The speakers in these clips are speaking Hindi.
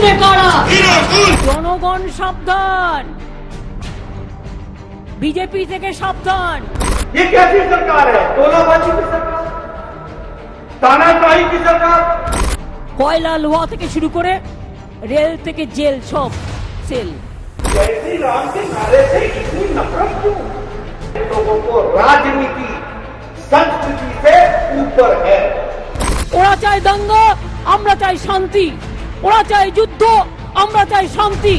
খুনে কারা? জনগণ সাবধান, बीजेपी থেকে সাবধান। ये कैसी सरकार है? टोलाबाजी की सरकार, तानाशाही की सरकार। কয়লা লোহা থেকে শুরু করে রেল থেকে জেল সব সেল। जैसी राम के नारे से इतनी नफरत क्यों? लोगों को राजनीति संस्कृति से ऊपर है। ওরা চায় দাঙ্গা, আমরা চাই শান্তি। ওরা চায় যুদ্ধ, আমরা চাই শান্তি।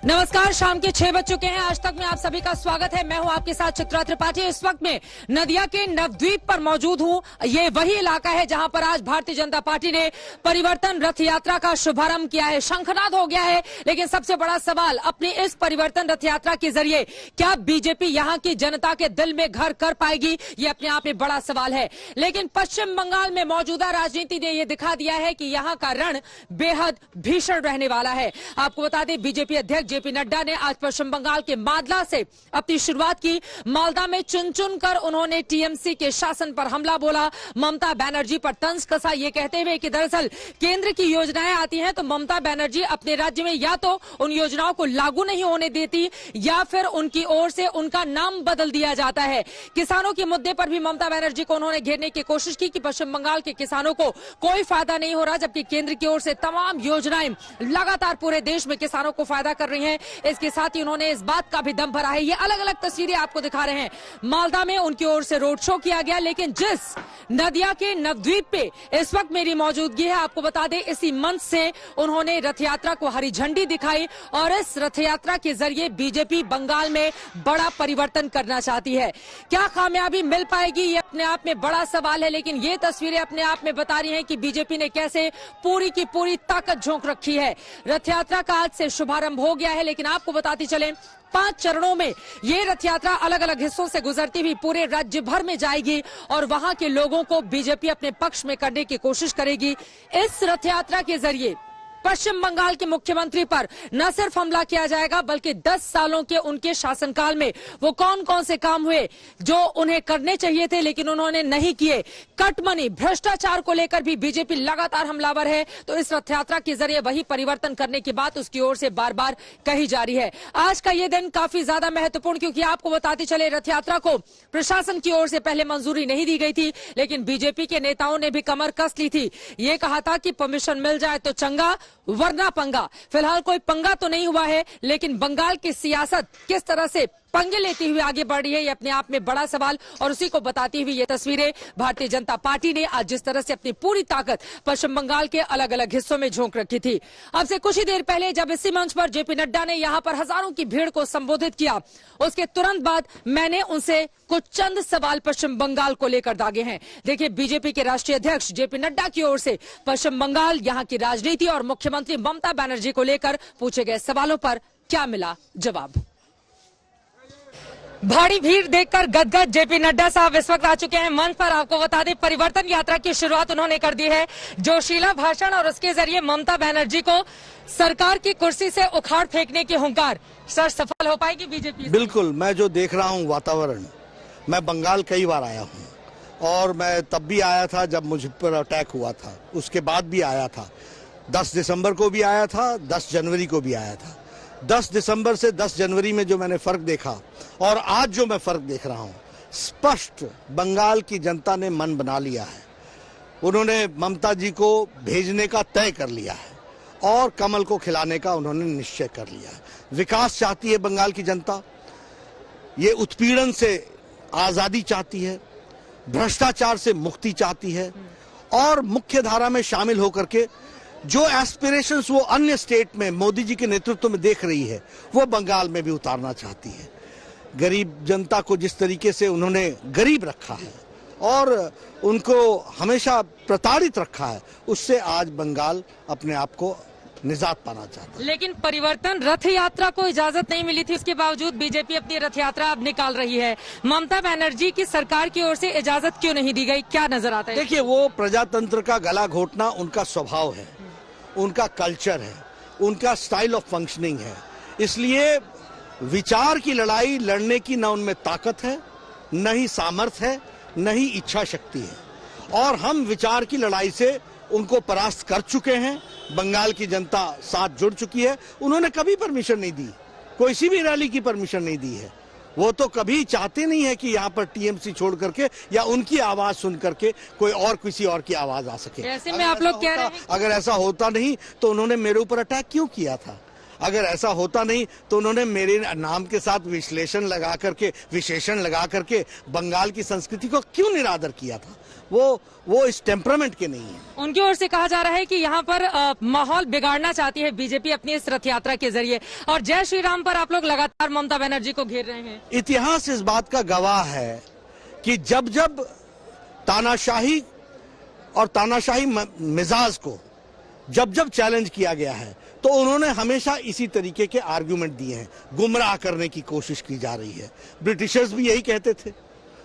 नमस्कार, शाम के 6 बज चुके हैं। आज तक में आप सभी का स्वागत है। मैं हूं आपके साथ चित्रा त्रिपाठी। इस वक्त में नदिया के नवद्वीप पर मौजूद हूं। ये वही इलाका है जहां पर आज भारतीय जनता पार्टी ने परिवर्तन रथ यात्रा का शुभारंभ किया है। शंखनाद हो गया है, लेकिन सबसे बड़ा सवाल, अपनी इस परिवर्तन रथ यात्रा के जरिए क्या बीजेपी यहां की जनता के दिल में घर कर पाएगी? ये अपने आप में बड़ा सवाल है। लेकिन पश्चिम बंगाल में मौजूदा राजनीति ने यह दिखा दिया है कि यहां का रण बेहद भीषण रहने वाला है। आपको बता दें, बीजेपी अध्यक्ष जेपी नड्डा ने आज पश्चिम बंगाल के मालदा से अपनी शुरुआत की। मालदा में चुन चुन कर उन्होंने टीएमसी के शासन पर हमला बोला, ममता बनर्जी पर तंज कसा, ये कहते हुए कि दरअसल केंद्र की योजनाएं आती हैं तो ममता बनर्जी अपने राज्य में या तो उन योजनाओं को लागू नहीं होने देती या फिर उनकी ओर से उनका नाम बदल दिया जाता है। किसानों के मुद्दे पर भी ममता बनर्जी को उन्होंने घेरने की कोशिश की कि पश्चिम बंगाल के किसानों को कोई फायदा नहीं हो रहा, जबकि केंद्र की ओर से तमाम योजनाएं लगातार पूरे देश में किसानों को फायदा कर रही हैं। इसके साथ ही उन्होंने इस बात का भी दम भरा है। ये अलग अलग तस्वीरें आपको दिखा रहे हैं। मालदा में उनकी ओर से रोड शो किया गया, लेकिन जिस नदिया के नवद्वीप पे इस वक्त मेरी मौजूदगी है, आपको बता दें इसी मंच से उन्होंने रथ यात्रा को हरी झंडी दिखाई और इस रथ यात्रा के जरिए बीजेपी बंगाल में बड़ा परिवर्तन करना चाहती है। क्या कामयाबी मिल पाएगी, ये अपने आप में बड़ा सवाल है, लेकिन ये तस्वीरें अपने आप में बता रही हैं कि बीजेपी ने कैसे पूरी की पूरी ताकत झोंक रखी है। रथ यात्रा का आज से शुभारंभ हो गया है, लेकिन आपको बताती चलें 5 चरणों में ये रथ यात्रा अलग अलग हिस्सों से गुजरती हुई पूरे राज्य भर में जाएगी और वहां के लोगों को बीजेपी अपने पक्ष में करने की कोशिश करेगी। इस रथ यात्रा के जरिए पश्चिम बंगाल के मुख्यमंत्री पर न सिर्फ हमला किया जाएगा, बल्कि 10 सालों के उनके शासनकाल में वो कौन कौन से काम हुए जो उन्हें करने चाहिए थे लेकिन उन्होंने नहीं किए, कट मनी, भ्रष्टाचार को लेकर भी बीजेपी लगातार हमलावर है। तो इस रथ यात्रा के जरिए वही परिवर्तन करने की बात उसकी ओर से बार बार कही जा रही है। आज का ये दिन काफी ज्यादा महत्वपूर्ण, क्योंकि आपको बताते चले रथ यात्रा को प्रशासन की ओर से पहले मंजूरी नहीं दी गई थी, लेकिन बीजेपी के नेताओं ने भी कमर कस ली थी। ये कहा था कि परमिशन मिल जाए तो चंगा वरना पंगा। फिलहाल कोई पंगा तो नहीं हुआ है, लेकिन बंगाल की सियासत किस तरह से पंगे लेती हुई आगे बढ़ रही है, ये अपने आप में बड़ा सवाल। और उसी को बताती हुई ये तस्वीरें भारतीय जनता पार्टी ने आज जिस तरह से अपनी पूरी ताकत पश्चिम बंगाल के अलग अलग हिस्सों में झोंक रखी थी। अब से कुछ ही देर पहले जब इसी मंच पर जेपी नड्डा ने यहां पर हजारों की भीड़ को संबोधित किया, उसके तुरंत बाद मैंने उनसे कुछ चंद सवाल पश्चिम बंगाल को लेकर दागे हैं। देखिए, बीजेपी के राष्ट्रीय अध्यक्ष जेपी नड्डा की ओर से पश्चिम बंगाल, यहां की राजनीति और मुख्यमंत्री ममता बनर्जी को लेकर पूछे गए सवालों पर क्या मिला जवाब। भारी भीड़ देखकर गदगद जेपी नड्डा साहब इस वक्त आ चुके हैं मंच पर। आपको बता दें, परिवर्तन यात्रा की शुरुआत उन्होंने कर दी है। जोशीला भाषण और उसके जरिए ममता बनर्जी को सरकार की कुर्सी से उखाड़ फेंकने की हुंकार। सर, सफल हो पाएगी बीजेपी? बिल्कुल। मैं जो देख रहा हूँ वातावरण, मैं बंगाल कई बार आया हूँ और मैं तब भी आया था जब मुझ पर अटैक हुआ था, उसके बाद भी आया था, 10 दिसंबर को भी आया था, 10 जनवरी को भी आया था। 10 दिसंबर से 10 जनवरी में जो मैंने फर्क देखा और आज जो मैं फर्क देख रहा हूं, स्पष्ट बंगाल की जनता ने मन बना लिया है। उन्होंने ममता जी को भेजने का तय कर लिया है और कमल को खिलाने का उन्होंने निश्चय कर लिया है। विकास चाहती है बंगाल की जनता, ये उत्पीड़न से आजादी चाहती है, भ्रष्टाचार से मुक्ति चाहती है और मुख्य धारा में शामिल होकर के जो एस्पिरेशंस वो अन्य स्टेट में मोदी जी के नेतृत्व में देख रही है, वो बंगाल में भी उतारना चाहती है। गरीब जनता को जिस तरीके से उन्होंने गरीब रखा है और उनको हमेशा प्रताड़ित रखा है, उससे आज बंगाल अपने आप को निजात पाना चाहता है। लेकिन परिवर्तन रथ यात्रा को इजाजत नहीं मिली थी, उसके बावजूद बीजेपी अपनी रथ यात्रा अब निकाल रही है। ममता बनर्जी की सरकार की ओर से इजाजत क्यों नहीं दी गई, क्या नजर आता है? देखिए, वो प्रजातंत्र का गला घोटना उनका स्वभाव है, उनका कल्चर है, उनका स्टाइल ऑफ फंक्शनिंग है। इसलिए विचार की लड़ाई लड़ने की न उनमें ताकत है, न ही सामर्थ्य है, न ही इच्छा शक्ति है। और हम विचार की लड़ाई से उनको परास्त कर चुके हैं। बंगाल की जनता साथ जुड़ चुकी है। उन्होंने कभी परमिशन नहीं दी, कोई सी भी रैली की परमिशन नहीं दी है। वो तो कभी चाहते नहीं है कि यहाँ पर टीएमसी छोड़ करके या उनकी आवाज सुन करके कोई और किसी और की आवाज आ सके। ऐसे में आप लोग कह रहे हैं, अगर ऐसा होता नहीं तो उन्होंने मेरे ऊपर अटैक क्यों किया था? अगर ऐसा होता नहीं तो उन्होंने मेरे नाम के साथ विश्लेषण लगा करके, विशेषण लगा करके बंगाल की संस्कृति को क्यों निरादर किया था? वो इस टेम्परामेंट के नहीं है। उनकी ओर से कहा जा रहा है कि यहाँ पर माहौल बिगाड़ना चाहती है बीजेपी अपनी इस रथ यात्रा के जरिए, और जय श्री राम पर आप लोग लगातार ममता बनर्जी को घेर रहे हैं। इतिहास इस बात का गवाह है कि जब जब तानाशाही और तानाशाही मिजाज को जब जब चैलेंज किया गया है तो उन्होंने हमेशा इसी तरीके के आर्गुमेंट दिए हैं, गुमराह करने की कोशिश की जा रही है। ब्रिटिशर्स भी यही कहते थे।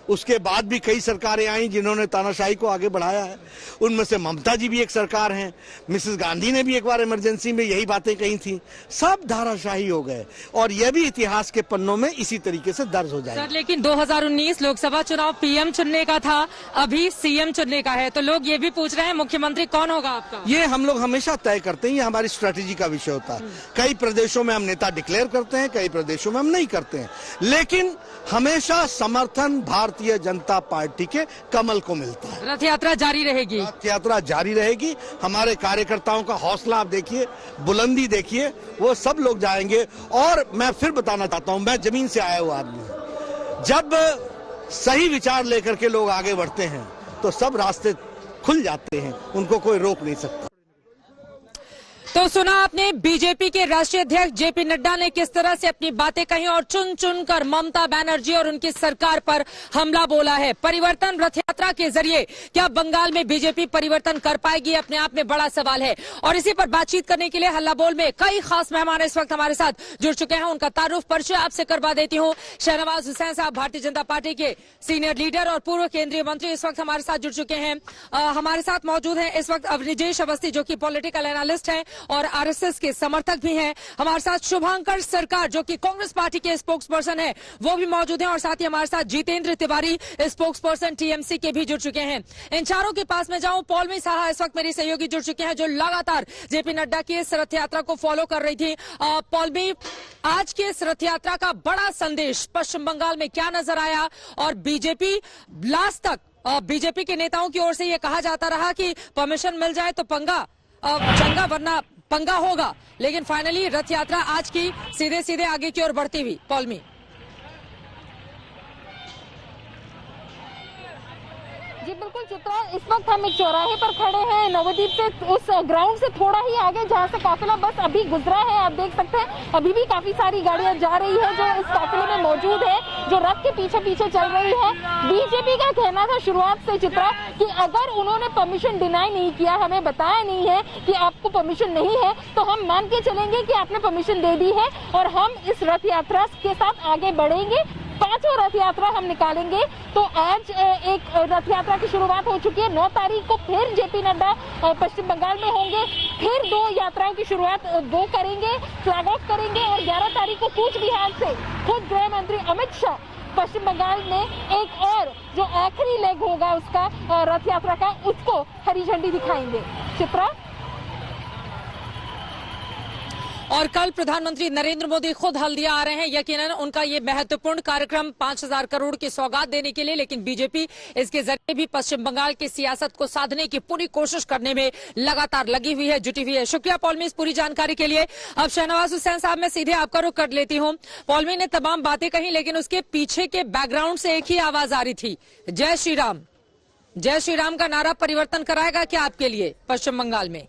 उसके बाद भी कई सरकारें आई जिन्होंने तानाशाही को आगे बढ़ाया है। उनमें से ममता जी भी एक सरकार हैं। मिसेस गांधी ने भी एक बार इमरजेंसी में यही बातें कही थी। सब धाराशाही हो गए और यह भी इतिहास के पन्नों में इसी तरीके से दर्ज हो जाएगा। सर, लेकिन 2019 लोकसभा चुनाव पीएम चुनने का था, अभी सीएम चुनने का है, तो लोग ये भी पूछ रहे हैं मुख्यमंत्री कौन होगा आपका? ये हम लोग हमेशा तय करते हैं, ये हमारी स्ट्रेटेजी का विषय होता है। कई प्रदेशों में हम नेता डिक्लेयर करते हैं, कई प्रदेशों में हम नहीं करते हैं, लेकिन हमेशा समर्थन भारतीय जनता पार्टी के कमल को मिलता है। रथ यात्रा जारी रहेगी। रथ यात्रा जारी रहेगी। हमारे कार्यकर्ताओं का हौसला आप देखिए, बुलंदी देखिए, वो सब लोग जाएंगे। और मैं फिर बताना चाहता हूं, मैं जमीन से आया हुआ आदमी हूं। जब सही विचार लेकर के लोग आगे बढ़ते हैं तो सब रास्ते खुल जाते हैं, उनको कोई रोक नहीं सकता। तो सुना आपने बीजेपी के राष्ट्रीय अध्यक्ष जेपी नड्डा ने किस तरह से अपनी बातें कही और चुन चुन कर ममता बनर्जी और उनकी सरकार पर हमला बोला है। परिवर्तन रथ यात्रा के जरिए क्या बंगाल में बीजेपी परिवर्तन कर पाएगी, अपने आप में बड़ा सवाल है। और इसी पर बातचीत करने के लिए हल्ला बोल में कई खास मेहमान इस वक्त हमारे साथ जुड़ चुके हैं। उनका तारुफ परिचय आपसे करवा देती हूँ। शहनवाज हुसैन साहब भारतीय जनता पार्टी के सीनियर लीडर और पूर्व केंद्रीय मंत्री इस वक्त हमारे साथ जुड़ चुके हैं। हमारे साथ मौजूद हैं इस वक्त अवनिजेश अवस्थी जो कि पॉलिटिकल एनालिस्ट हैं और आरएसएस के समर्थक भी हैं। हमारे साथ शुभांकर सरकार जो कि कांग्रेस पार्टी के स्पोक्स पर्सन है, वो भी मौजूद हैं। और साथ ही हमारे साथ Jitendra Tiwari spokes person TMC के भी जुड़ चुके हैं। इन चारों के पास में जाऊं, पौलमी साहा इस वक्त मेरी सहयोगी जुड़ चुके हैं जो लगातार जेपी नड्डा की इस रथ यात्रा को फॉलो कर रही थी। पौलमी, आज की इस रथ यात्रा का बड़ा संदेश पश्चिम बंगाल में क्या नजर आया? और बीजेपी लास्ट तक बीजेपी के नेताओं की ओर से यह कहा जाता रहा कि परमिशन मिल जाए तो चंगा वरना पंगा होगा, लेकिन फाइनली रथ यात्रा आज की सीधे सीधे आगे की ओर बढ़ती हुई। पौलमी, जी बिल्कुल चित्रा, इस वक्त हम एक चौराहे पर खड़े हैं नवद्वीप से, उस ग्राउंड से थोड़ा ही आगे जहां से काफिला बस अभी गुजरा है। आप देख सकते हैं अभी भी काफी सारी गाड़ियां जा रही है जो इस काफिले में मौजूद है, जो रथ के पीछे पीछे चल रही है। बीजेपी का कहना था शुरुआत से चित्रा कि अगर उन्होंने परमिशन डिनाई नहीं किया, हमें बताया नहीं है कि आपको परमिशन नहीं है, तो हम मान के चलेंगे कि आपने परमिशन दे दी है और हम इस रथ यात्रा के साथ आगे बढ़ेंगे। 5 रथ यात्रा हम निकालेंगे। तो आज एक रथ यात्रा की शुरुआत हो चुकी है। 9 तारीख को फिर जेपी नड्डा पश्चिम बंगाल में होंगे, फिर 2 यात्राओं की शुरुआत वो करेंगे, फ्लैग ऑफ करेंगे। और 11 तारीख को कूच बिहार से खुद गृह मंत्री अमित शाह पश्चिम बंगाल में एक और जो आखिरी लेग होगा उसका रथ यात्रा का, उसको हरी झंडी दिखाएंगे। चित्रा, और कल प्रधानमंत्री नरेंद्र मोदी खुद हल्दिया आ रहे हैं। यकीनन उनका ये महत्वपूर्ण कार्यक्रम 5000 करोड़ की सौगात देने के लिए, लेकिन बीजेपी इसके जरिए भी पश्चिम बंगाल की सियासत को साधने की पूरी कोशिश करने में लगातार लगी हुई है, जुटी हुई है। शुक्रिया पौलमी इस पूरी जानकारी के लिए। अब शहनवाज हुसैन साहब, मैं सीधे आपका रुख कर लेती हूँ। पौलमी ने तमाम बातें कही, लेकिन उसके पीछे के बैकग्राउंड से एक ही आवाज आ रही थी, जय श्री राम। जय श्री राम का नारा परिवर्तन कराएगा क्या आपके लिए पश्चिम बंगाल में?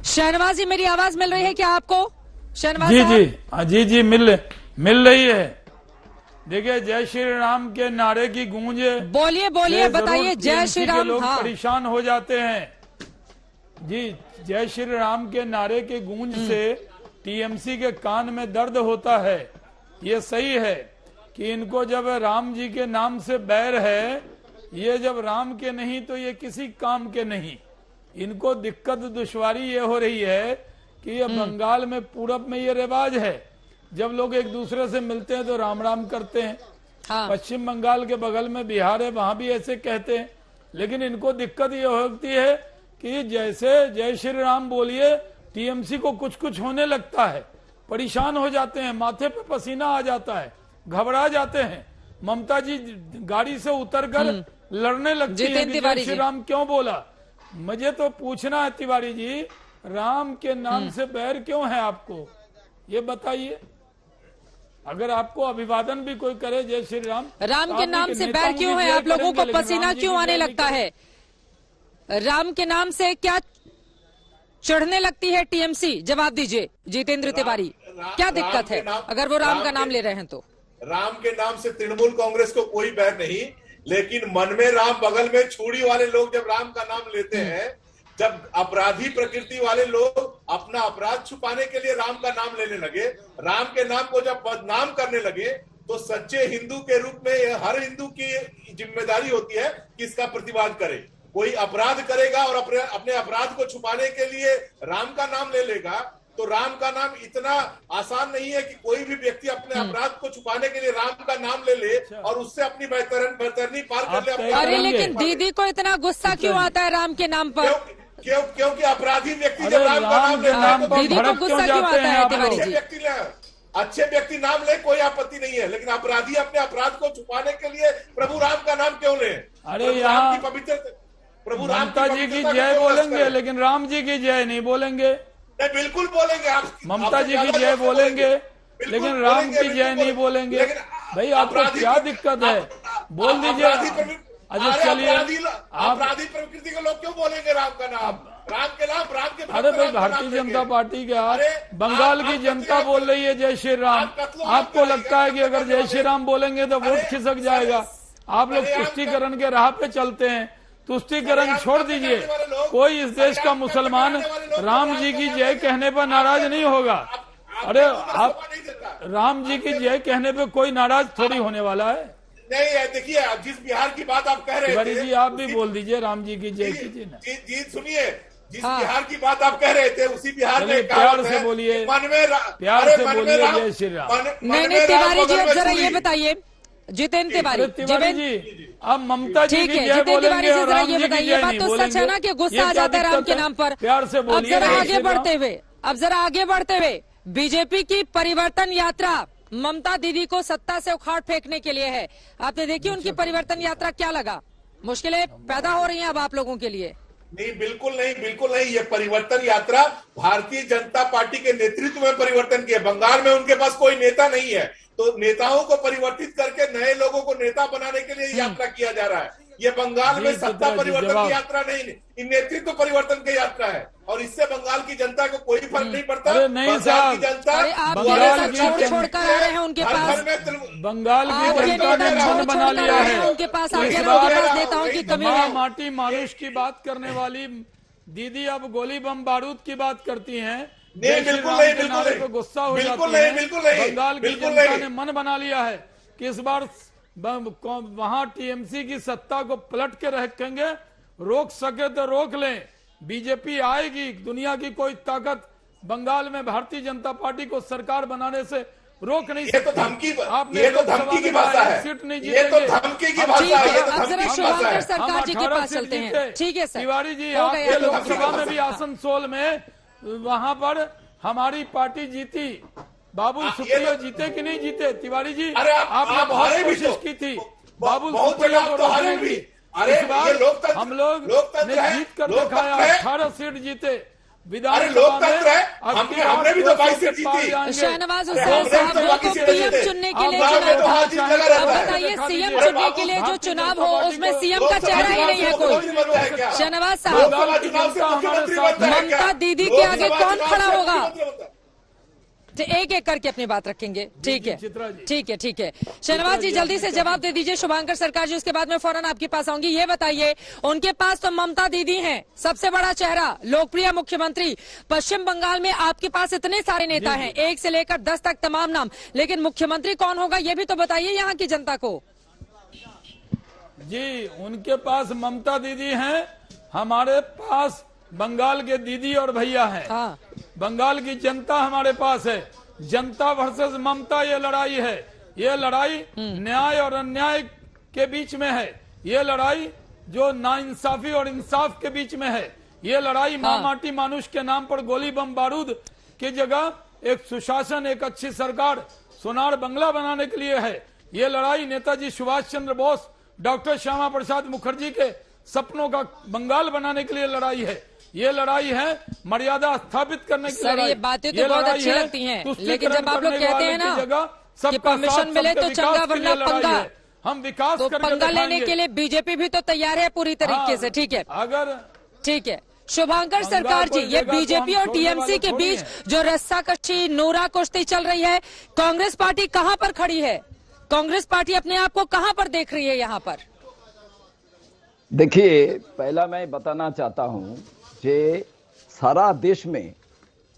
शहनवाज जी, मेरी आवाज मिल रही है क्या आपको? शहनवाज जी जी जी जी मिल रही है। देखिए, जय श्री राम के नारे की गूंज बोलिए बोलिए, से जरूर बताइए। जय TMC श्री के राम। लोग हाँ, परेशान हो जाते हैं जी। जय श्री राम के नारे के गूंज से टीएमसी के कान में दर्द होता है। ये सही है कि इनको जब राम जी के नाम से बैर है, ये जब राम के नहीं तो ये किसी काम के नहीं। इनको दिक्कत दुश्वारी ये हो रही है कि ये बंगाल में पूरब में ये रिवाज है, जब लोग एक दूसरे से मिलते हैं तो राम राम करते हैं। हाँ। पश्चिम बंगाल के बगल में बिहार है, वहां भी ऐसे कहते हैं। लेकिन इनको दिक्कत ये होती है कि जैसे जय श्री राम बोलिए, टीएमसी को कुछ कुछ होने लगता है, परेशान हो जाते हैं, माथे पे पसीना आ जाता है, घबरा जाते हैं। ममता जी गाड़ी से उतरकर लड़ने लगती है कि जय श्री राम क्यों बोला। मुझे तो पूछना है तिवारी जी, राम के नाम से बैर क्यों है आपको, ये बताइए। अगर आपको अभिवादन भी कोई करे जय श्री राम, राम के नाम से बैर क्यों है? आप लोगों को पसीना क्यों आने लगता है? राम के नाम से क्या चढ़ने लगती है टीएमसी? जवाब दीजिए जितेंद्र तिवारी, क्या दिक्कत है अगर वो राम का नाम ले रहे हैं तो? राम के नाम से तृणमूल कांग्रेस को कोई बैर नहीं, लेकिन मन में राम, बगल में छुरी वाले लोग जब राम का नाम लेते हैं, जब अपराधी प्रकृति वाले लोग अपना अपराध छुपाने के लिए राम का नाम लेने लगे, राम के नाम को जब बदनाम करने लगे, तो सच्चे हिंदू के रूप में हर हिंदू की जिम्मेदारी होती है कि इसका प्रतिवाद करे। कोई अपराध करेगा और अपने अपराध को छुपाने के लिए राम का नाम ले लेगा, तो राम का नाम इतना आसान नहीं है कि कोई भी व्यक्ति अपने अपराध को छुपाने के लिए राम का नाम ले ले और उससे अपनी बेहतरनी पार कर ले। अरे लेकिन दीदी को इतना गुस्सा क्यों आता है राम के नाम पर? क्योंकि अपराधी व्यक्ति जब राम का नाम लेता है तो दीदी को गुस्सा क्यों आता है तिवारी जी? अच्छे व्यक्ति नाम ले, कोई आपत्ति नहीं है, लेकिन अपराधी अपने अपराध को छुपाने के लिए प्रभु राम का नाम क्यों ले? अरे यहाँ पवित्र प्रभु ममता जी की जय बोलेंगे, लेकिन राम जी की जय नहीं बोलेंगे। नहीं, बिल्कुल बोलेंगे आप। ममता जी की जय बोलेंगे, लेकिन राम की जय नहीं बोलेंगे। भाई आपको क्या दिक्कत है? बोल दीजिए। अच्छा चलिए, अपराधी प्रकृति के लोग क्यों बोलेंगे राम का नाम? राम के नाम, राम के। अरे भाई, भारतीय जनता पार्टी के आज बंगाल की जनता बोल रही है जय श्री राम। आपको लगता है कि अगर जय श्री राम बोलेंगे तो वोट खिसक जाएगा? आप लोग तुष्टीकरण के राह पे चलते हैं। तुष्टीकरण छोड़ दीजिए। कोई इस देश का मुसलमान राम जी की जय कहने पर नाराज नहीं होगा। अरे आप राम जी की जय कहने पे कोई नाराज थोड़ी होने वाला है। नहीं है, देखिए जिस बिहार की बात आप कह रहे थे, जी आप भी बोल दीजिए राम जी की जय कीजिए ना। जी सुनिए, जिस बिहार की बात आप कह रहे थे, उसी बिहार में प्यार से बोलिए, प्यार से बोलिए जय श्री राम। नहीं तिवारी जी, अब जरा ये बताइए जितेंद्र तिवारी जी, अब ममता जी की जय बोलेंगे और राम जी की जय नहीं बोलेंगे। सच है ना कि गुस्सा आ जाता है राम के नाम पर? प्यार से बोलिए। अब जरा आगे बढ़ते हुए बीजेपी की परिवर्तन यात्रा ममता दीदी को सत्ता से उखाड़ फेंकने के लिए है। आपने देखी उनकी परिवर्तन यात्रा, क्या लगा? मुश्किलें पैदा हो रही हैं अब आप लोगों के लिए? नहीं, बिल्कुल नहीं, बिल्कुल नहीं। ये परिवर्तन यात्रा भारतीय जनता पार्टी के नेतृत्व में परिवर्तन की है। बंगाल में उनके पास कोई नेता नहीं है, तो नेताओं को परिवर्तित करके नए लोगों को नेता बनाने के लिए यात्रा किया जा रहा है। ये बंगाल में सत्ता परिवर्तन की यात्रा नहीं, नेतृत्व परिवर्तन की यात्रा है, और इससे बंगाल की जनता को कोई फर्क नहीं पड़ता। नहीं साहब, बंगाल की छोड़कर आ रहे हैं उनके पास, बंगाल की जनता ने मन बना लिया है उनके पास, नेताओं की कमी है। माटी मानुष की बात करने वाली दीदी अब गोली बम बारूद की बात करती हैं। नहीं, बिल्कुल नहीं, बिल्कुल नहीं, गुस्सा हो जाती है। बंगाल की जनता ने मन बना लिया है कि इस बार वहां टीएमसी की सत्ता को पलट के रखेंगे, रोक सके तो रोक लें। बीजेपी आएगी, दुनिया की कोई ताकत बंगाल में भारतीय जनता पार्टी को सरकार बनाने से रोक नहीं सकती। ये तो धमकी की भाषा है, सीट नहीं ये तो धमकी की भाषा है। अब जरा शुभंकर सरकार जी के पास चलते हैं। ठीक है सर। तिवारी जी, आपके लोकसभा में भी आसनसोल में वहां पर हमारी पार्टी जीती, बाबुल सुप्रियो जीते कि नहीं जीते? तिवारी जी, आपने बहुत कोशिश की थी बाबुल सुप्रियो को रोकने की। इस बार हम लोग ने जीत कर दिखाया, 18 सीट जीते विधानसभा में। हमने भी तो 22 सीट जीती। शहनवाज हुसैन साहब को पीएम चुनने के लिए चुना था। अब बताइए, सीएम चुनने के लिए जो चुनाव हो उसमें सीएम का चेहरा ही नहीं है कोई। शहनवाज साहब, ममता दीदी के आगे कौन खड़ा होगा? तो एक एक करके अपनी बात रखेंगे, ठीक है, चित्रा जी। ठीक है, ठीक है। शहनवाज जी जल्दी से जवाब दे दीजिए शुभांकर सरकार जी, उसके बाद में फौरन आपके पास आऊंगी। ये बताइए, उनके पास तो ममता दीदी हैं, सबसे बड़ा चेहरा, लोकप्रिय मुख्यमंत्री। पश्चिम बंगाल में आपके पास इतने सारे नेता हैं, 1 से लेकर 10 तक तमाम नाम, लेकिन मुख्यमंत्री कौन होगा ये भी तो बताइए यहाँ की जनता को। जी, उनके पास ममता दीदी हैं, हमारे पास बंगाल के दीदी और भैया हैं। हाँ। बंगाल की जनता हमारे पास है। जनता वर्सेस ममता ये लड़ाई है। ये लड़ाई न्याय और अन्याय के बीच में है। ये लड़ाई जो नाइंसाफी और इंसाफ के बीच में है। ये लड़ाई माँ माटी मानुष के नाम पर गोली बम बारूद की जगह एक सुशासन, एक अच्छी सरकार, सोनार बंगला बनाने के लिए है। ये लड़ाई नेताजी सुभाष चंद्र बोस, डॉक्टर श्यामा प्रसाद मुखर्जी के सपनों का बंगाल बनाने के लिए लड़ाई है। ये लड़ाई है मर्यादा स्थापित करने की लड़ाई। ये बातें तो बहुत अच्छी लगती हैं, लेकिन जब आप लोग कहते हैं ना कि परमिशन मिले तो चंगा वरना पंगा, हम विकास तो पंगा लेने के लिए बीजेपी भी तो तैयार है पूरी तरीके से, ठीक है, अगर ठीक है। शुभांकर सरकार जी, ये बीजेपी और टीएमसी के बीच जो रस्साकशी, नोरा कुश्ती चल रही है, कांग्रेस पार्टी कहां पर खड़ी है? कांग्रेस पार्टी अपने आप को कहां पर देख रही है यहाँ पर? देखिए, पहला मैं बताना चाहता हूं कि सारा देश में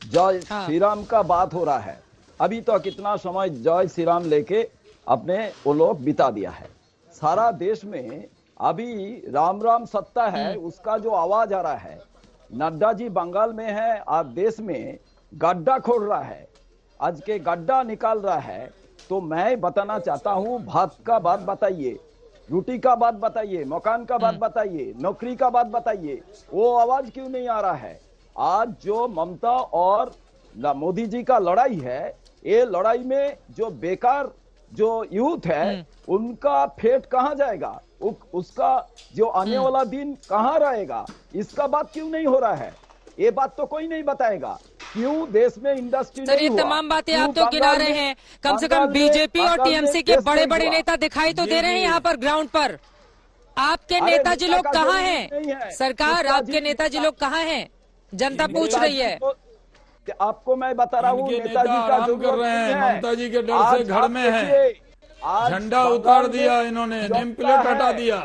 जय श्री राम का बात हो रहा है। अभी तो कितना समय जय श्री राम लेके अपने वो लोग बिता दिया है। सारा देश में अभी राम राम सत्ता है, उसका जो आवाज आ रहा है। नड्डा जी बंगाल में है, आज देश में गड्ढा खोल रहा है, आज के गड्ढा निकाल रहा है। तो मैं बताना चाहता हूँ, भात का बात बताइए, रोटी का बात बताइए, मकान का बात बताइए, नौकरी का बात बताइए, वो आवाज क्यों नहीं आ रहा है? आज जो ममता और मोदी जी का लड़ाई है, ये लड़ाई में जो बेकार जो यूथ है उनका फेट कहाँ जाएगा, उसका जो आने वाला दिन कहाँ रहेगा, इसका बात क्यों नहीं हो रहा है? ये बात तो कोई नहीं बताएगा। क्यों देश में इंडस्ट्री सर, ये तमाम बातें आप तो गिना रहे हैं। कम से कम बीजेपी और टीएमसी के बड़े बड़े नेता दिखाई तो दे रहे हैं यहाँ पर ग्राउंड पर। आपके नेताजी लोग कहाँ हैं? सरकार, आपके नेताजी लोग कहाँ हैं? जनता पूछ रही है। आपको मैं बता रहा हूँ, नेताजी का जो कर रहे हैं, ममता जी के डर से घर में है, झंडा उतार दिया इन्होंने, नेम प्लेट हटा दिया,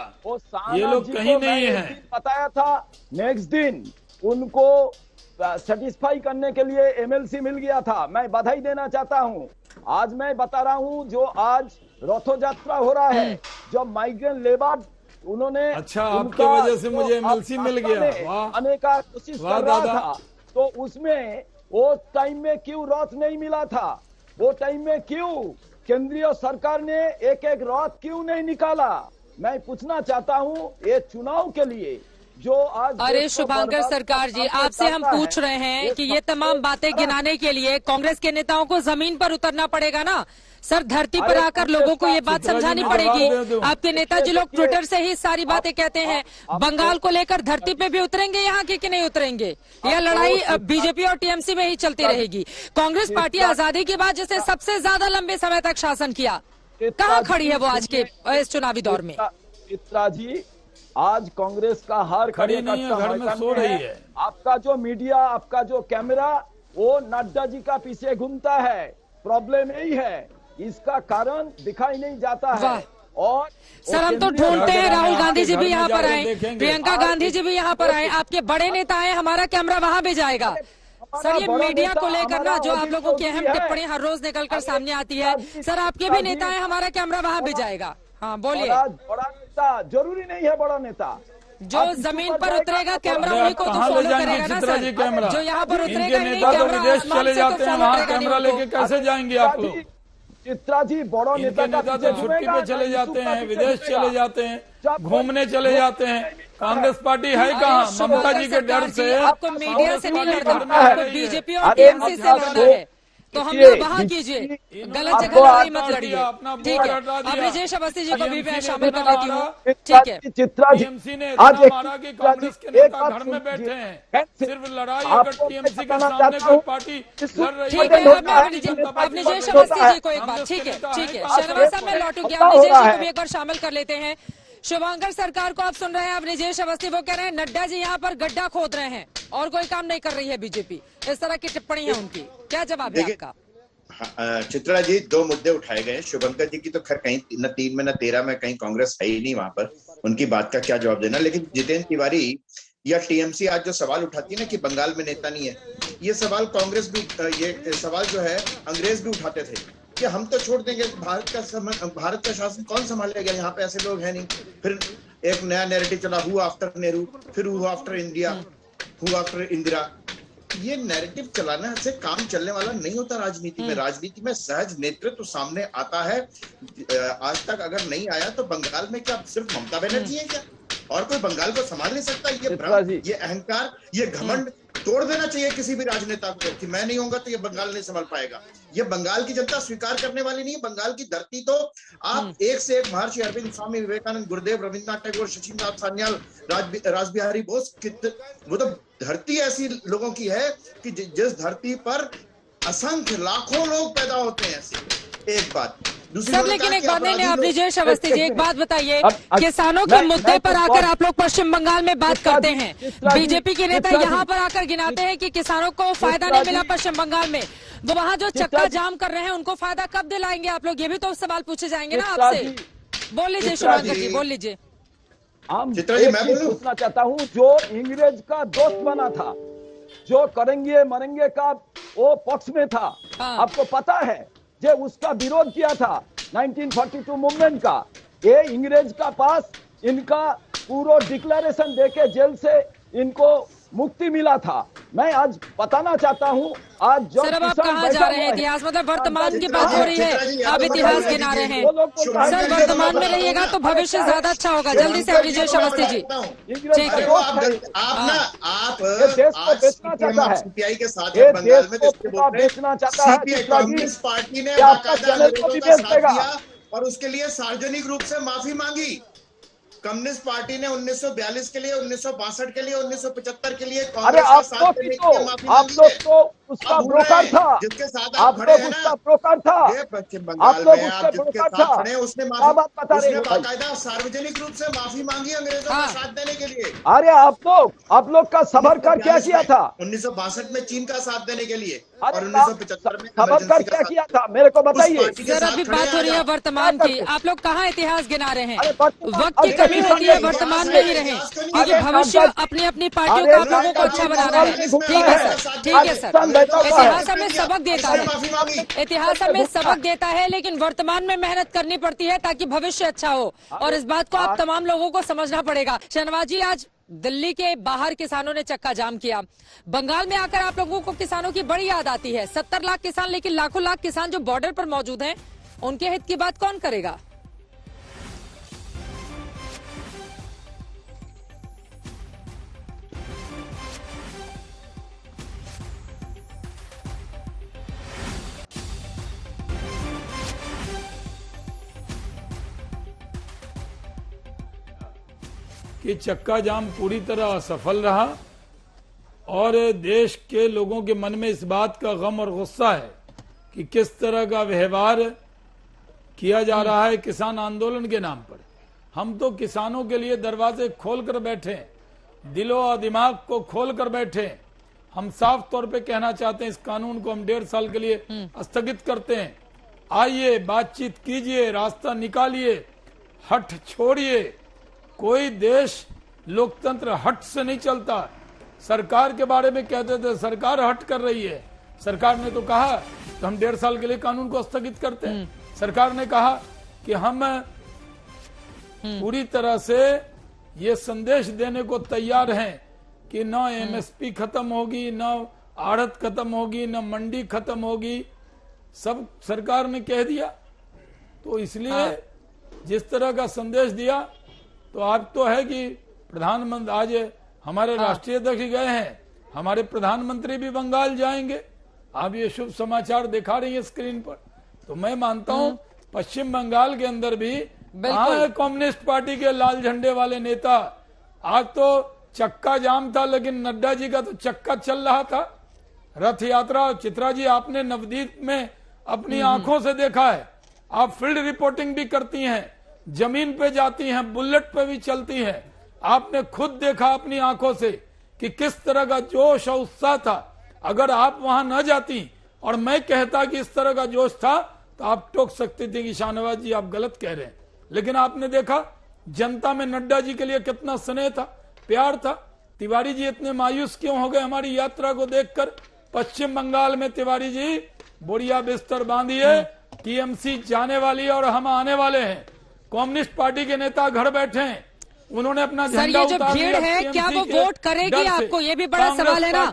ये लोग कहीं नहीं है। बताया था नेक्स्ट दिन उनको सेटिस्फाई करने के लिए एमएलसी मिल गया था। मैं बधाई देना चाहता हूं। आज मैं बता रहा हूं, जो आज रथो यात्रा हो रहा है, जो माइग्रेंट लेबर उन्होंने, अच्छा, आपकी वजह से मुझे एमएलसी मिल गया, आने का कोशिश कर रहा था, तो उसमें वो टाइम में क्यों रथ नहीं मिला था? वो टाइम में क्यों केंद्रीय सरकार ने एक एक रथ क्यों नहीं निकाला? मैं पूछना चाहता हूं, ये चुनाव के लिए जो आज, अरे शुभांकर सरकार जी, आपसे हम पूछ रहे हैं कि ये तमाम बातें गिनाने के लिए कांग्रेस के नेताओं को जमीन पर उतरना पड़ेगा ना सर, धरती पर आकर लोगों को ये बात समझानी पड़ेगी। आपके नेताजी लोग ट्विटर से ही सारी बातें कहते हैं। बंगाल को लेकर धरती पे भी उतरेंगे यहाँ की कि नहीं उतरेंगे? यह लड़ाई बीजेपी और टीएमसी में ही चलती रहेगी। कांग्रेस पार्टी आजादी के बाद जिसने सबसे ज्यादा लंबे समय तक शासन किया, कहाँ खड़ी है वो आज के इस चुनावी दौर में? चित्रा जी, आज कांग्रेस का हर खड़ी नहीं है, घर में सो रही है। आपका जो मीडिया, आपका जो कैमरा, वो नड्डा जी का पीछे घूमता है। प्रॉब्लम यही है, इसका कारण दिखाई नहीं जाता है। और सर, हम तो ढूंढते हैं, राहुल गांधी जी भी यहाँ पर आए, प्रियंका गांधी जी भी यहाँ पर आए, आपके बड़े नेता आए, हमारा कैमरा वहाँ भी जाएगा। सर, ये मीडिया को लेकर ना जो आप लोगों की अहम टिप्पणी हर रोज निकलकर सामने आती है, सर आपके भी नेता है, हमारा कैमरा वहाँ भी जाएगा। हाँ बोलिए। बड़ा नेता जरूरी नहीं है, बड़ा नेता जो जमीन पर उतरेगा कैमरा उन्हीं को तो फॉलो करेगा ना सर। जो यहाँ पर उतरेगा नेता तो विदेश चले जाते हैं, वहाँ कैमरा लेके कैसे जाएंगे आप लोग? चित्रा जी, बड़ा नेता तो छुट्टी पे चले जाते हैं, विदेश चले जाते हैं, घूमने चले जाते हैं। कांग्रेस पार्टी है कहाँ? ममता जी के डर से आपको मीडिया से नहीं लड़ना, आपको बीजेपी और टीएमसी से लड़ना है, तो हम लोग वहाँ कीजिए, गलत जगह लड़ाई मत लड़िए। ठीक है, अब विजेश अवस्थी जी को भी मैं शामिल कर लेती हूँ। ठीक है, चित्रा जी, टीएमसी ने इतना मारा कि कांग्रेस के नेता घर में बैठे हैं। सिर्फ लड़ाई अगर टीएमसी के सामने कोई पार्टी लड़ रही है। ठीक है, अब विजेश अवस्थी जी को एक बात, ठीक है, ठीक है, शहनवाज साहब मैं लौटूंगी, अब विजेश जी को भी एक बार शामिल कर लेते हैं। शुभांकर सरकार को आप सुन रहे हैं, अब ब्रजेश अवस्थी वो कह रहे हैं नड्डा जी यहाँ पर गड्ढा खोद रहे हैं और कोई काम नहीं कर रही है बीजेपी, इस तरह की टिप्पणी है उनकी, क्या जवाब है आपका? चित्रा जी, दो मुद्दे उठाए गए। शुभंकर जी की तो खैर कहीं न 3 में न 13 में कहीं कांग्रेस है ही नहीं वहां पर, उनकी बात का क्या जवाब देना। लेकिन जितेंद्र तिवारी या टीएमसी आज जो सवाल उठाती है ना कि बंगाल में नेता नहीं है, ये सवाल कांग्रेस भी, ये सवाल जो है अंग्रेज भी उठाते थे कि हम तो छोड़ देंगे, भारत का शासन कौन संभालेगा, यहाँ पे ऐसे लोग हैं नहीं। फिर एक नया नैरेटिव चला, हु आफ्टर नेहरू, फिर who after India, who after Indira. ये नैरेटिव चलाने से काम चलने वाला नहीं होता राजनीति में। राजनीति में सहज नेतृत्व सामने आता है। आज तक अगर नहीं आया तो बंगाल में क्या सिर्फ ममता बनर्जी है क्या, और कोई बंगाल को संभाल नहीं सकता? ये भ्रम, ये अहंकार, ये घमंड तोड़ देना चाहिए किसी भी राजनेता को कि मैं नहीं होऊंगा तो ये बंगाल नहीं संभाल पाएगा। ये बंगाल की जनता स्वीकार करने वाली नहीं है। बंगाल की धरती तो आप एक से एक महर्षि अरविंद, स्वामी विवेकानंद, गुरुदेव रविन्द्रनाथ टैगोर, शशिनाथ सान्याल, रासबिहारी बोस, वो तो धरती ऐसी लोगों की है कि जिस धरती पर असंख्य लाखों लोग पैदा होते हैं। ऐसे एक बात। सब लेकिन एक बात नहीं, आप ब्रिजेश अवस्थी जी एक बात बताइए, किसानों के मुद्दे पर आकर आप लोग पश्चिम बंगाल में बात करते हैं, बीजेपी के नेता यहाँ पर आकर गिनाते हैं कि किसानों को फायदा नहीं मिला पश्चिम बंगाल में, वो वहाँ जो चक्का जाम कर रहे हैं उनको फायदा कब दिलाएंगे आप लोग? ये भी तो सवाल पूछे जाएंगे ना आपसे। बोल लीजिए शुभंकर जी, बोल लीजिए। मैं पूछना चाहता हूँ, जो इंग्रेज का दोस्त बना था, जो करेंगे मरेंगे का वो पक्ष में था, आपको पता है जो उसका विरोध किया था 1942 मूवमेंट का, ये इंग्रेज का पास इनका पूरा डिक्लेरेशन देके जेल से इनको मुक्ति मिला था। मैं आज बताना चाहता हूँ, आज जो सर अब आप कहाँ जा रहे हैं? इतिहास मतलब वर्तमान की बात हो रही है, आप इतिहास गिना रहे हैं। सर वर्तमान में रहिएगा तो भविष्य ज्यादा अच्छा होगा। जल्दी से ब्रिजेश अवस्थी जी, ठीक है। आप सीपीआई के साथ बंगाल में बेचना चाहता है, कांग्रेस पार्टी ने दिया और उसके लिए सार्वजनिक रूप से माफी मांगी। कम्युनिस्ट पार्टी ने 1942 के लिए, 1962 के लिए, 1975 के लिए कांग्रेस का साथ देने के लिए माफी मांगी। आप लोग तो उसका ब्रोकर था, जिसके साथ आप खड़े हैं उसका ब्रोकर था, ये पश्चिम बंगाल में आप जिसके साथ खड़े हैं उसने बाकायदा सार्वजनिक रूप से माफी मांगी अंग्रेजों का साथ देने के लिए। अरे आप लोग का सावरकर क्या किया था 1962 में चीन का साथ देने के लिए, और 1975 में सावरकर क्या किया था मेरे को बताइए। सर अभी बात हो रही है वर्तमान की, आप लोग कहाँ इतिहास गिना रहे हैं? वक्त की कमी होती है, वर्तमान में ही रहे, क्योंकि भविष्य अपनी अपनी पार्टियों को आप लोगों को अच्छा बनाना है। ठीक है सर, ठीक है सर। इतिहास हमें सबक देता है, इतिहास हमें सबक देता है, लेकिन वर्तमान में मेहनत करनी पड़ती है ताकि भविष्य अच्छा हो, और इस बात को आप तमाम लोगों को समझना पड़ेगा। शहनवाज जी, आज दिल्ली के बाहर किसानों ने चक्का जाम किया, बंगाल में आकर आप लोगों को किसानों की बड़ी याद आती है। 70 लाख किसान, लेकिन लाखों लाख किसान जो बॉर्डर पर मौजूद हैं, उनके हित की बात कौन करेगा? कि चक्का जाम पूरी तरह असफल रहा और देश के लोगों के मन में इस बात का गम और गुस्सा है कि किस तरह का व्यवहार किया जा रहा है किसान आंदोलन के नाम पर। हम तो किसानों के लिए दरवाजे खोल कर बैठे, दिलो और दिमाग को खोल कर बैठे। हम साफ तौर पे कहना चाहते हैं, इस कानून को हम 1.5 साल के लिए स्थगित करते हैं। आइए, बातचीत कीजिए, रास्ता निकालिए, हट छोड़िए। कोई देश लोकतंत्र हट से नहीं चलता। सरकार के बारे में कहते थे सरकार हट कर रही है, सरकार ने तो कहा तो हम 1.5 साल के लिए कानून को स्थगित करते हैं। सरकार ने कहा कि हम पूरी तरह से ये संदेश देने को तैयार हैं कि न एमएसपी खत्म होगी, न आड़त खत्म होगी, न मंडी खत्म होगी, सब सरकार ने कह दिया। तो इसलिए जिस तरह का संदेश दिया, तो आप तो है कि प्रधानमंत्री आज हमारे राष्ट्रीय अध्यक्ष गए हैं, हमारे प्रधानमंत्री भी बंगाल जाएंगे। आप ये शुभ समाचार दिखा रही है स्क्रीन पर। तो मैं मानता हूं पश्चिम बंगाल के अंदर भी कम्युनिस्ट पार्टी के लाल झंडे वाले नेता। आज तो चक्का जाम था, लेकिन नड्डा जी का तो चक्का चल रहा था। रथ यात्रा, चित्रा जी आपने नवदीप में अपनी आंखों से देखा है, आप फील्ड रिपोर्टिंग भी करती हैं, जमीन पे जाती हैं, बुलेट पे भी चलती हैं। आपने खुद देखा अपनी आंखों से कि किस तरह का जोश और उत्साह था। अगर आप वहां न जाती और मैं कहता कि इस तरह का जोश था तो आप टोक सकते थे कि शाहनवाज जी आप गलत कह रहे हैं, लेकिन आपने देखा जनता में नड्डा जी के लिए कितना स्नेह था, प्यार था। तिवारी जी इतने मायूस क्यों हो गए हमारी यात्रा को देखकर? पश्चिम बंगाल में तिवारी जी बोरिया बिस्तर बांधिए, टीएमसी जाने वाली है और हम आने वाले हैं। कम्युनिस्ट पार्टी के नेता घर बैठे हैं, उन्होंने अपना झंडा उतार लिया। भीड़ है क्या वो वोट करेगी आपको, ये भी बड़ा सवाल है ना।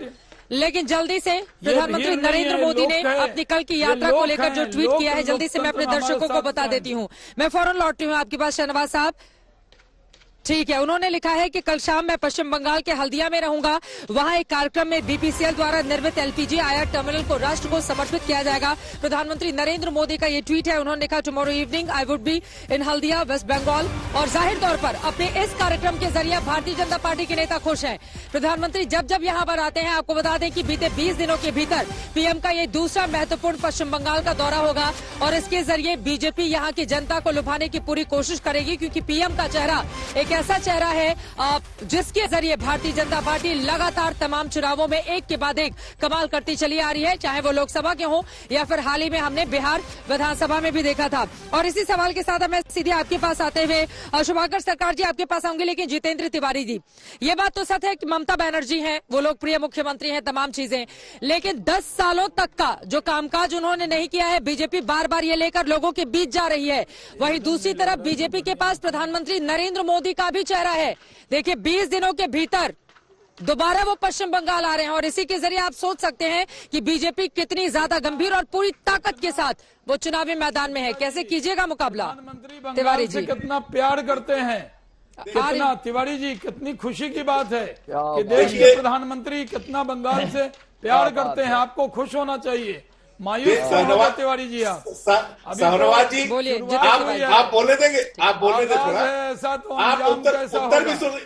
लेकिन जल्दी से प्रधानमंत्री नरेंद्र मोदी ने अपनी कल की यात्रा को लेकर जो ट्वीट किया है, जल्दी से मैं अपने दर्शकों को बता देती हूँ। मैं फौरन लौटती हूँ आपके पास शहनवाज साहब। ठीक है, उन्होंने लिखा है कि कल शाम मैं पश्चिम बंगाल के हल्दिया में रहूंगा। वहां एक कार्यक्रम में बीपीसीएल द्वारा निर्मित एलपीजी आयात टर्मिनल को राष्ट्र को समर्पित किया जाएगा। प्रधानमंत्री नरेंद्र मोदी का ये ट्वीट है। उन्होंने लिखा, tomorrow evening I would be in Haldia, West Bengal. और जाहिर तौर पर अपने इस कार्यक्रम के जरिए भारतीय जनता पार्टी के नेता खुश हैं। प्रधानमंत्री जब जब यहाँ पर आते हैं, आपको बता दें कि बीते 20 दिनों के भीतर पीएम का ये दूसरा महत्वपूर्ण पश्चिम बंगाल का दौरा होगा और इसके जरिए बीजेपी यहाँ की जनता को लुभाने की पूरी कोशिश करेगी, क्योंकि पीएम का चेहरा एक ऐसा चेहरा है जिसके जरिए भारतीय जनता पार्टी लगातार तमाम चुनावों में एक के बाद एक कमाल करती चली आ रही है, चाहे वो लोकसभा के हो या फिर हाल ही में हमने बिहार विधानसभा में भी देखा था। और इसी सवाल के साथ मैं सीधे आपके पास आते हुए शुभाकर सरकार जी आपके पास आऊंगी, लेकिन जितेंद्र तिवारी जी, ये बात तो सच है कि ममता बनर्जी हैं, वो लोकप्रिय मुख्यमंत्री हैं, तमाम चीजें, लेकिन 10 सालों तक का जो कामकाज उन्होंने नहीं किया है, बीजेपी बार बार ये लेकर लोगों के बीच जा रही है। वहीं दूसरी तरफ बीजेपी के पास प्रधानमंत्री नरेंद्र मोदी का भी चेहरा है। देखिए 20 दिनों के भीतर दोबारा वो पश्चिम बंगाल आ रहे हैं और इसी के जरिए आप सोच सकते हैं कि बीजेपी कितनी ज्यादा गंभीर और पूरी ताकत के साथ वो चुनावी मैदान में है। कैसे कीजिएगा मुकाबला? प्रधानमंत्री तिवारी जी कितना प्यार करते हैं, कितना तिवारी जी कितनी खुशी की बात है कि देश के प्रधानमंत्री कितना बंगाल से प्यार करते हैं। आपको खुश होना चाहिए, मायूस होगा तिवारी जी। आप शाहनवाज जी बोलिए, आप बोलने देंगे, आप बोलने दें थोड़ा, ऐसा तो आप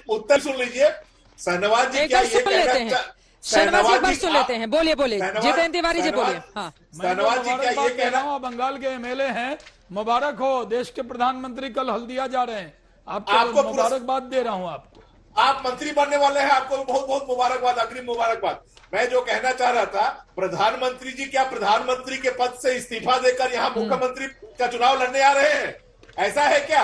उत्तर सुन लीजिए। शाहनवाज जी क्या ये लेते हैं, शहनवाज जी एक बार सुन लेते हैं। बोलिए बोलिए जितेंद्र तिवारी जी बोलिए। हाँ, शाहनवाज जी क्या ये कह रहा हूँ, बंगाल के एमएलए हैं, मुबारक हो, देश के प्रधानमंत्री कल हल्दिया जा रहे हैं, आपको मुबारकबाद दे रहा हूँ। आपको, आप मंत्री बनने वाले हैं, आपको बहुत बहुत मुबारकबाद, अग्रिम मुबारकबाद। मैं जो कहना चाह रहा था, प्रधानमंत्री जी क्या प्रधानमंत्री के पद से इस्तीफा देकर यहाँ मुख्यमंत्री का चुनाव लड़ने आ रहे हैं? ऐसा है क्या?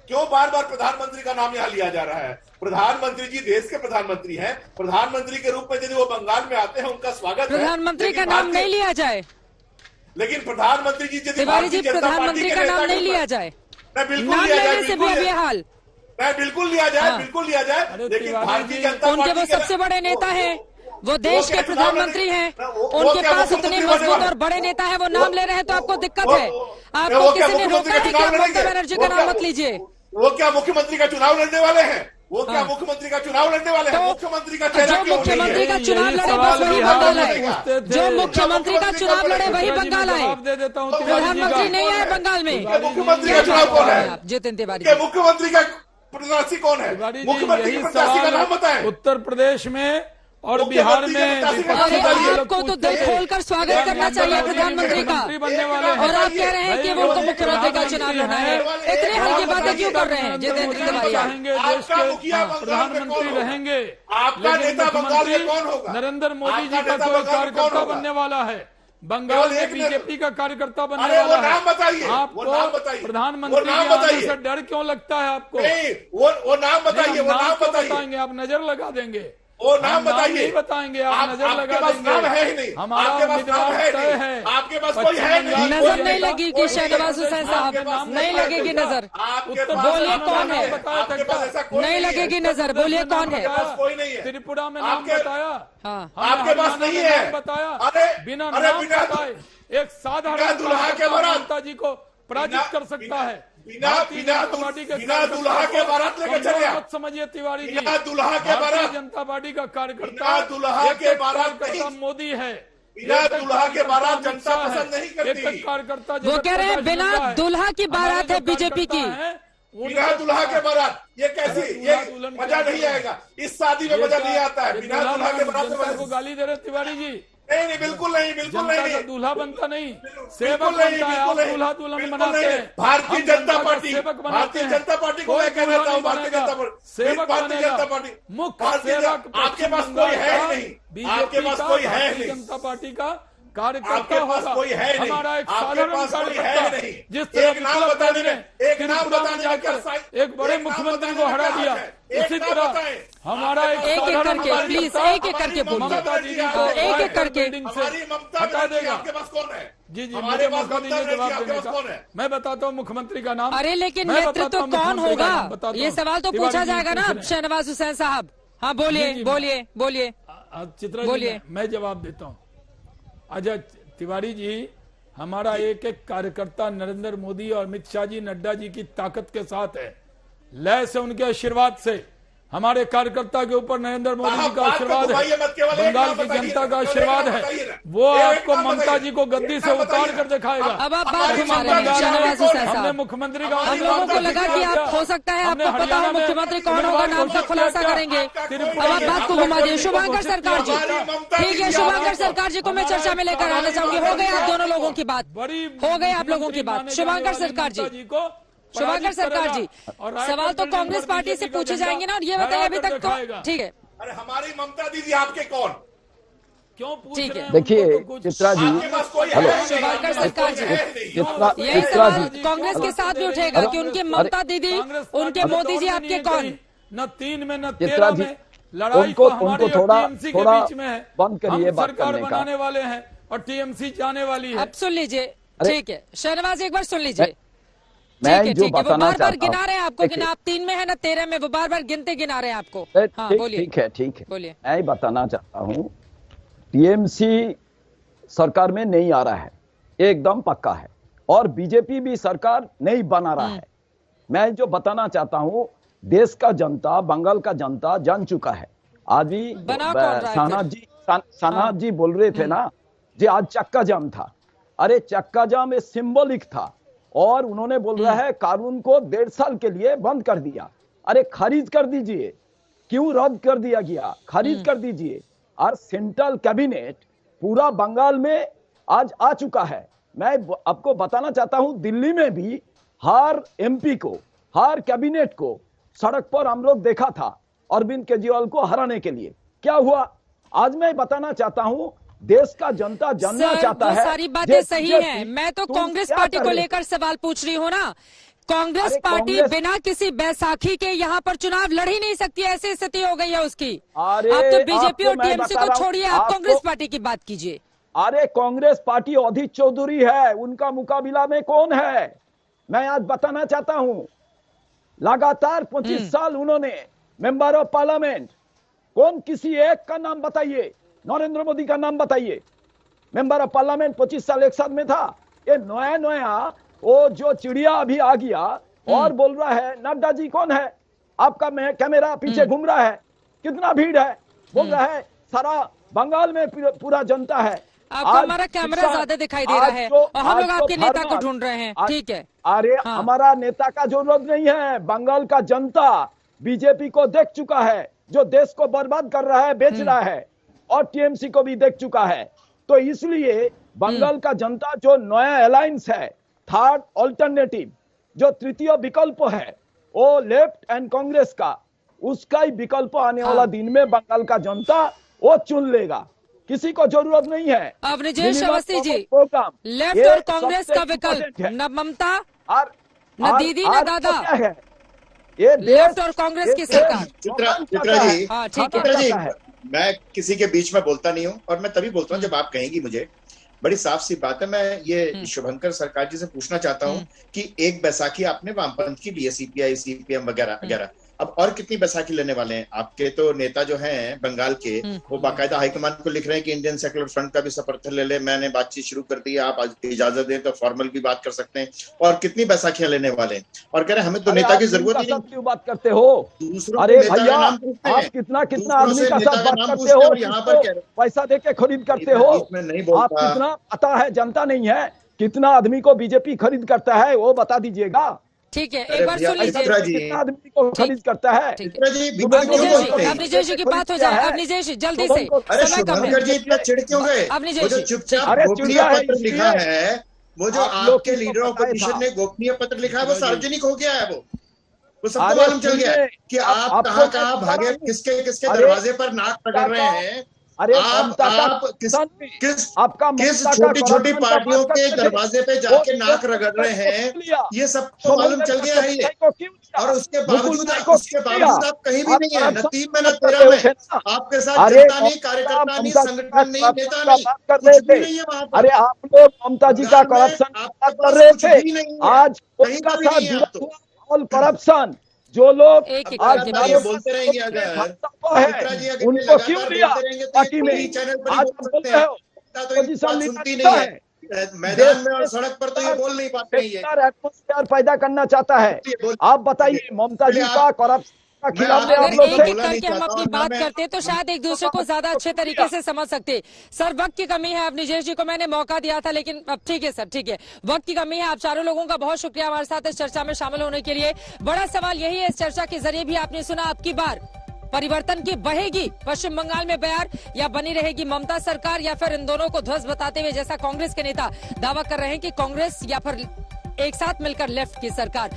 क्यों बार बार प्रधानमंत्री का नाम यहाँ लिया जा रहा है? प्रधानमंत्री जी देश के प्रधानमंत्री हैं, प्रधानमंत्री के रूप में यदि वो बंगाल में आते हैं उनका स्वागत है। प्रधानमंत्री का नाम नहीं लिया जाए, लेकिन प्रधानमंत्री जी यदि तिवारी जी प्रधानमंत्री का नाम नहीं लिया जाए, बिल्कुल लिया जाए, हाल बिल्कुल लिया जाए, बिल्कुल लिया जाए। लेकिन भारतीय जनता उनके वो सबसे बड़े नेता हैं, वो देश के प्रधानमंत्री हैं, उनके पास उतने मजबूत और बड़े नेता हैं, वो नाम ले रहे हैं तो आपको दिक्कत है। आपको किसी ने रोका है कि आप ममता बनर्जी का नाम मत लीजिए। वो क्या मुख्यमंत्री का चुनाव लड़ने वाले हैं? वो क्या मुख्यमंत्री का चुनाव लड़ने वाले हैं? मुख्यमंत्री का चेहरा जो मुख्यमंत्री का चुनाव लड़े बस वही बंगाल आए, जो मुख्यमंत्री का चुनाव लड़े वही बंगाल आए, प्रधानमंत्री नहीं आए बंगाल में। मुख्यमंत्री का चुनाव कौन है? जितेंद्र तिवारी, मुख्यमंत्री का प्रत्याशी कौन है? मुख्यमंत्री के प्रत्याशी का नाम बताएं। उत्तर प्रदेश में और बिहार में आपको तो दिल खोलकर स्वागत करना चाहिए प्रधानमंत्री का, और आप कह रहे हैं कि वो तो मुख्यमंत्री का चुनाव लड़ना है। इतनी हल्की बातें क्यों कर रहे हैं? जितेंद्र तिवारी चाहेंगे देश के प्रधानमंत्री रहेंगे, आपका नेता बंगाल में कौन होगा? नरेंद्र मोदी जी का कोई कार्यकर्ता बनने वाला है, बंगाल में बीजेपी का कार्यकर्ता बनने वाला है। आपको प्रधानमंत्री से डर क्यों लगता है? आपको वो नाम बताइए, वो नाम बताएंगे, आप नजर लगा देंगे। वो नाम बताइए, नहीं बताएंगे, आप नजर लगा देंगे। नाम है ही नहीं, हमारा उम्मीदवार तय है, आपके पास कोई है नहीं। नजर नहीं लगी कि शहनवाज हुसैन साहब, नहीं लगेगी नजर। बोलिए कौन है? नहीं लगेगी नजर, बोलिए कौन है? कोई नहीं है। त्रिपुरा में नाम बताया, आपके पास नहीं है, बताया, बिना नाम बताए एक साधारण दुल्हा के बारात जी को पराजित कर सकता है। बिना दुल्हा के बारात लेकर चले आप, समझिए तिवारी जी, बिना दुल्हा के बारात जनता पार्टी का कार्यकर्ता, दुल्हा के बारात मोदी है, बिना दुल्हा के बारात जनता पसंद नहीं करती। कार्यकर्ता वो कह रहे हैं बिना दुल्हा की बारात है बीजेपी की, बिना दुल्हा के बारात ये कैसी, ये मजा नहीं आएगा, इस शादी में मजा नहीं आता है। बिना दुल्हा के बारात को गाली दे रहे तिवारी जी? नहीं, बिल्कुल नहीं, बिल्कुल नहीं। दूल्हा बनता नहीं, सेवक बनता है। आप दूल्हा दुल्हन बनाते हैं। भारतीय जनता पार्टी, भारतीय जनता पार्टी को मैं कहना चाहूँ, भारतीय जनता पार्टी, सेवक जनता पार्टी, मुख्य सेवक आपके पास कोई है नहीं, आपके पास कोई है नहीं। जनता पार्टी का कार्यकर्ता आपके पास होगा, कोई है नहीं, हमारा एक आपके साधारण पास कोई है कार्यकर्ता नहीं। जिस तरह एक नाम विप्लव बताने देव ने में, एक नाम त्रिपुरा में बताने में जाकर क्या एक बड़े एक नाम मुख्यमंत्री को बताने हरा में दिया, क्या है? इसी एक नाम तरह बताएं। हमारा एक एक एक साधारण करके प्लीज, कार्यकर्ता एक एक करके बोलिए। ममता दीदी को एक एक करके बिल्डिंग से हमारी ममता हटा बनर्जी देगा। आपके पास कौन है? जी जी, हमारे मुझे पास मौका ममता दीजिए बनर्जी जवाब आपके देने पास का। कौन है? मैं बताता हूँ मुख्यमंत्री का नाम। अरे लेकिन मैं बताता नेतृत्व हूँ कौन मुख्यमंत्री का होगा, नाम, बताता ये हूँ। सवाल तो तिवारी पूछा जी जाएगा पूछ ना रहे हैं। शहनवाज हुसैन साहब। हाँ बोलिए जी, बोलिए बोलिए चित्रा जी, बोलिए। मैं जवाब देता हूँ। अच्छा तिवारी जी, हमारा एक एक कार्यकर्ता नरेंद्र मोदी और अमित शाह जी, नड्डा जी की ताकत के साथ है, लय से, उनके आशीर्वाद से। हमारे कार्यकर्ता के ऊपर नरेंद्र मोदी जी का आशीर्वाद है, बंगाल की जनता का आशीर्वाद है। वो आपको ममता जी को गद्दी से उतार कर दिखाएगा। अब आप बात घुमा रहे हैं शहनवाज हुसैन हमने साहब। मुख्यमंत्री का हम लोगों को लगा कि आप हो सकता है आपको पता हो मुख्यमंत्री कौन होगा, नाम का खुलासा करेंगे। अब आप बात को घुमा दिए। शुभंकर सरकार जी, ठीक है, शुभंकर सरकार जी को मैं चर्चा में लेकर आना चाहूंगी। हो गई आप दोनों लोगों की बात, हो गई आप लोगों की बात। शुभंकर सरकार जी, शुभंकर सरकार जी, सवाल तो कांग्रेस पार्टी से पूछे जाएंगे ना, और ये बताइए अभी तक तो ठीक है। अरे हमारी ममता दीदी आपके कौन? क्यों पूछ ठीक रहे है। हैं? देखिए उनको तो कुछ- चित्रा जी, आपके पास कोई हेलो। है नहीं। शुभंकर सरकार जी, यही चित्रा सवाल जी, कांग्रेस के साथ भी उठेगा कि उनके ममता दीदी, उनके मोदी जी आपके कौन? न 3 में न चित्रा 13 जी, में लड़ाई तो हमारी और थोड़ा टीएमसी के थोड़ा बीच में है। बंद करिए हम बात सरकार करने का। बनाने वाले हैं और टीएमसी जाने वाली है। अब सुन लीजिए, अरे- ठीक है शहनवाज, एक बार सुन लीजिए। मैं ठीक है जो ठीक है, वो बताना बार बार चाहता गिना रहे हैं आपको कि देखिए, ना आप 3 में है ना 13 में, वो बार बार गिनते गिना रहे हैं आपको। हाँ बोलिए ठीक है बोलिए। मैं ही बताना चाहता हूँ, टीएमसी सरकार में नहीं आ रहा है, एकदम पक्का है, और बीजेपी भी सरकार नहीं बना रहा है। मैं जो बताना चाहता हूँ, देश का जनता, बंगाल का जनता जान चुका है। आज भी बना कौन रहा है सानाथ जी बोल रहे थे ना जी, आज चक्का जाम था। अरे चक्का जाम एक सिंबॉलिक था, और उन्होंने बोल रहा है कानून को 1.5 साल के लिए बंद कर दिया। अरे खारिज कर दीजिए, क्यों रद्द कर दिया गया, खारिज कर दीजिए। और सेंट्रल कैबिनेट पूरा बंगाल में आज आ चुका है। मैं आपको बताना चाहता हूं, दिल्ली में भी हर एमपी को, हर कैबिनेट को सड़क पर हम लोग देखा था अरविंद केजरीवाल को हराने के लिए। क्या हुआ? आज मैं बताना चाहता हूं, देश का जनता जानना चाहता वो है। सारी बातें सही हैं। मैं तो तुम कांग्रेस क्या पार्टी कर को रहे हो? लेकर सवाल पूछ रही हूँ ना। कांग्रेस अरे पार्टी कांग्रेस- बिना किसी बैसाखी के यहाँ पर चुनाव लड़ ही नहीं सकती, ऐसी स्थिति हो गई है उसकी। अरे आप तो बीजेपी आपको और मैं टीएमसी बता को रहा हूं, छोड़िए, आप आपको- कांग्रेस पार्टी की बात कीजिए। अरे कांग्रेस पार्टी अधीर चौधरी है, उनका मुकाबला में कौन है? मैं आज बताना चाहता हूं, लगातार 25 साल उन्होंने मेंबर ऑफ पार्लियामेंट, कौन किसी एक का नाम बताइए, नरेंद्र मोदी का नाम बताइए। मेंबर ऑफ पार्लियामेंट 25 साल एक साथ में था। ये नया नया वो जो चिड़िया अभी आ गया और बोल रहा है नड्डा जी कौन है, आपका कैमरा पीछे घूम रहा है, कितना भीड़ है, बोल रहा है सारा बंगाल में पूरा जनता है। आपको हमारा कैमरा ज्यादा दिखाई दे रहा है, और हम लोग आपके नेता को ढूंढ रहे हैं। ठीक है, अरे हमारा नेता का जरूरत नहीं है, बंगाल का जनता बीजेपी को देख चुका है, जो देश को बर्बाद कर रहा है, बेच रहा है, और टीएमसी को भी देख चुका है। तो इसलिए बंगाल का जनता जो नया अलायंस है, थर्ड ऑल्टरनेटिव, जो तृतीय विकल्प है, वो लेफ्ट एंड कांग्रेस का, उसका ही विकल्प आने वाला दिन में बंगाल का जनता वो चुन लेगा। किसी को जरूरत नहीं है। अब ब्रजेश अवस्थी जी, प्रोग्राम लेफ्ट और कांग्रेस का विकल्प न ममता, न दीदी, न दादा, क्या है ये लेफ्ट और कांग्रेस की सरकार। चित्रा जी, हाँ ठीक है। चित्रा जी, मैं किसी के बीच में बोलता नहीं हूँ, और मैं तभी बोलता हूँ जब आप कहेंगी मुझे। बड़ी साफ सी बात है। मैं ये शुभंकर सरकार जी से पूछना चाहता हूँ कि एक बैसाखी आपने वामपंथ की ली है, सीपीआई सीपीएम वगैरह वगैरह, अब और कितनी बैसाखी लेने वाले हैं? आपके तो नेता जो हैं बंगाल के, वो बाकायदा हाईकमान को लिख रहे हैं कि इंडियन सेक्युलर फ्रंट का भी समर्थन ले ले, मैंने बातचीत शुरू कर दी है, आप इजाजत दें तो फॉर्मल भी बात कर सकते हैं। और कितनी बैसाखियां लेने वाले हैं? और कह रहे हैं हमें तो नेता की जरूरत ही नहीं। क्यों बात करते हो? अरे भैया, आप कितना कितना आदमी का साथ बात करते हो, यहाँ पर पैसा देके खरीद करते हो। आप कितना पता है, जनता नहीं है, कितना आदमी को बीजेपी खरीद करता है वो बता दीजिएगा। ठीक है, एक बार सुन लीजिए, कितना आदमी को खरीद करता है। अवनीश जी की बात हो जाए। अवनीश जी जल्दी से, अरे शुभंकर जी इतना चिढ़ क्यों गए? वो जो चुपचाप गोपनीय पत्र लिखा है, वो जो आपके लीडर ऑपोजिशन ने गोपनीय पत्र लिखा है, वो सार्वजनिक हो गया है। वो सबको मालूम चल गया है कि आप कहाँ भागे, किसके किसके दरवाजे पर नाक रगड़ रहे हैं। अरे आप किस आपका छोटी छोटी पार्टियों के दरवाजे पे जाके नाक रगड़ रहे हैं, ये सबको मालूम चल गया है ये। और उसके बावजूद आप कहीं भी नहीं है, न 3 में न 13 में। आपके साथ जनता नहीं, कार्यकर्ता नहीं, संगठन नहीं, नेता नहीं, कुछ भी नहीं है वहां पर। अरे आप लोग ममता जी का करप्शन कर रहे थे, आज ऑल करप्शन जो लोग आज बोलते रहेंगे अगर उनको क्यों लिया पार्टी में, आज बोलते हो पोजीशन सुनती नहीं है, मैदान में और सड़क पर तो ये बोल नहीं पाते हैं। एटमॉस्फेयर पैदा करना चाहता है। आप बताइए ममता जी का करप्शन का खिलाफ अगर एक एक करके हम अपनी बात करते तो शायद एक दूसरे को ज्यादा अच्छे तरीके से समझ सकते। सर वक्त की कमी है, अब निजेश जी को मैंने मौका दिया था लेकिन अब ठीक है सर, ठीक है, वक्त की कमी है। आप चारों लोगों का बहुत शुक्रिया हमारे साथ इस चर्चा में शामिल होने के लिए। बड़ा सवाल यही है, इस चर्चा के जरिए भी आपने सुना, अब की बार परिवर्तन की बहेगी पश्चिम बंगाल में बयार, या बनी रहेगी ममता सरकार, या फिर इन दोनों को ध्वस्त बताते हुए जैसा कांग्रेस के नेता दावा कर रहे हैं कि कांग्रेस या फिर एक साथ मिलकर लेफ्ट की सरकार।